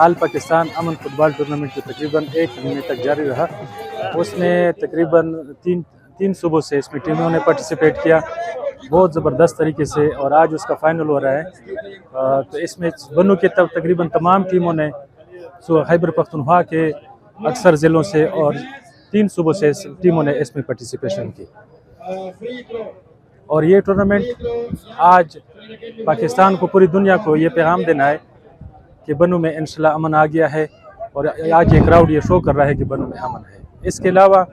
آل پاکستان امن فٹ بال ٹورنامنٹ جو تقریباً 1 مہینے تک جاری رہا، اس میں تقریباً تین صوبوں سے اس میں ٹیموں نے پارٹیسپیٹ کیا بہت زبردست طریقے سے، اور آج اس کا فائنل ہو رہا ہے۔ تو اس میں بنو کے تقریباً تمام ٹیموں نے خیبر پختونخوا کے اکثر ضلعوں سے اور 3 صوبوں سے ٹیموں نے اس میں پارٹیسپیشن کی، اور یہ ٹورنامنٹ آج پاکستان کو، پوری دنیا کو یہ پیغام دینا ہے کہ بنو میں انشاءاللہ امن آ گیا ہے، اور آج یہ کراؤڈ یہ شو کر رہا ہے کہ بنو میں امن ہے۔ اس کے علاوہ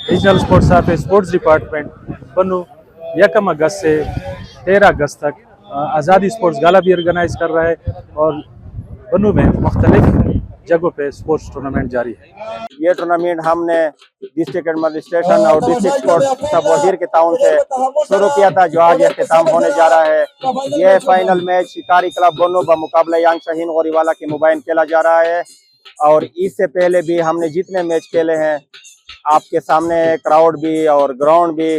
regional sports office sports department بنو 1 اگست سے 13 اگست تک آزادی اسپورٹس گالا بھی آرگنائز کر رہا ہے، اور بنو میں مختلف جگہوں پہ اسپورٹس ٹورنامنٹ جاری ہے۔ یہ ٹورنامنٹ ہم نے ڈسٹرکٹ ایڈمنسٹریشن اور ڈسٹرکٹ اسپورٹس سب وزیر کے تعاون سے شروع کیا تھا، جو آج اختتام ہونے جا رہا ہے۔ یہ فائنل میچ شکاری کلب بنو بمقابلہ یانگ شاہین غوری والا کے مابین کھیلا جا رہا ہے، اور اس سے پہلے بھی ہم نے جتنے میچ کھیلے ہیں آپ کے سامنے، کراؤڈ بھی اور گراؤنڈ بھی،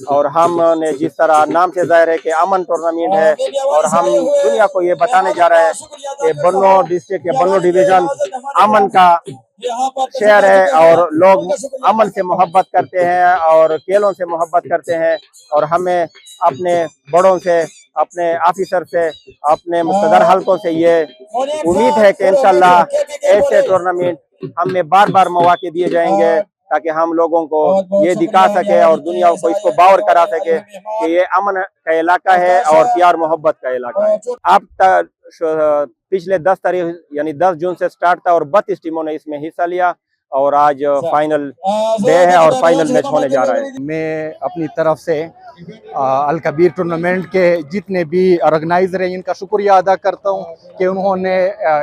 اور ہم نے جس طرح نام سے ظاہر ہے کہ امن ٹورنامنٹ ہے، اور ہم دنیا کو یہ بتانے جا رہے ہیں کہ بنو ڈسٹرکٹ یا بنو ڈویژن امن کا شہر ہے، اور لوگ امن سے محبت کرتے ہیں اور کھیلوں سے محبت کرتے ہیں، اور ہمیں اپنے بڑوں سے، اپنے آفیسر سے، اپنے مقتدر حلقوں سے یہ امید ہے کہ انشاءاللہ ایسے ٹورنامنٹ ہمیں بار بار مواقع دیے جائیں گے، تاکہ ہم لوگوں کو یہ دکھا سکے اور دنیا کو اس کو باور کرا سکے کہ یہ امن کا علاقہ ہے اور پیار محبت کا علاقہ ہے۔ اب پچھلے 10 تاریخ یعنی 10 جون سے سٹارٹ تھا، اور 32 ٹیموں نے اس میں حصہ لیا، اور آج فائنل ڈے ہے اور فائنل میچ ہونے جا رہا ہے۔ میں اپنی طرف سے الکبیر ٹورنامنٹ کے جتنے بھی آرگنائزر ہیں ان کا شکریہ ادا کرتا ہوں کہ انہوں نے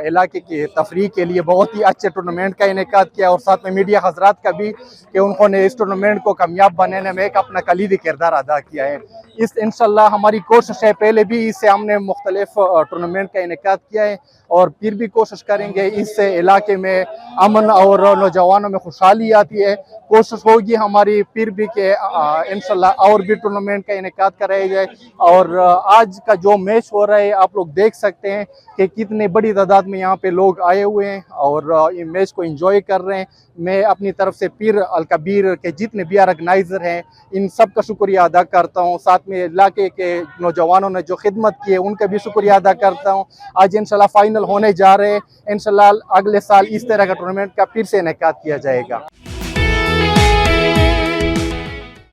علاقے کی تفریح کے لیے بہت ہی اچھے ٹورنامنٹ کا انعقاد کیا، اور ساتھ میں میڈیا حضرات کا بھی کہ انہوں نے اس ٹورنامنٹ کو کامیاب بنانے میں ایک اپنا کلیدی کردار ادا کیا ہے۔ انشاءاللہ ہماری کوشش ہے، پہلے بھی اس سے ہم نے مختلف ٹورنامنٹ کا انعقاد کیا ہے، اور پھر بھی کوشش کریں گے، اس سے علاقے میں امن اور نوجوانوں میں خوشحالی آتی ہے۔ کوشش ہوگی ہماری پھر بھی کہ انشاءاللہ اور بھی ٹورنامنٹ کا انعقاد کرایا جائے، اور آج کا جو میچ ہو رہا ہے آپ لوگ دیکھ سکتے ہیں کہ کتنی بڑی تعداد میں یہاں پہ لوگ آئے ہوئے ہیں اور یہ میچ کو انجوائے کر رہے ہیں۔ میں اپنی طرف سے پھر الکبیر کے جتنے بھی آرگنائزر ہیں ان سب کا شکریہ ادا کرتا ہوں، ساتھ میں علاقے کے نوجوانوں نے جو خدمت کی ہے ان کا بھی شکریہ ادا کرتا ہوں۔ آج انشاءاللہ فائنل ہونے جا رہے ہیں، انشاءاللہ اگلے سال اس طرح کا ٹورنامنٹ کا پھر سے انعقاد کیا جائے گا۔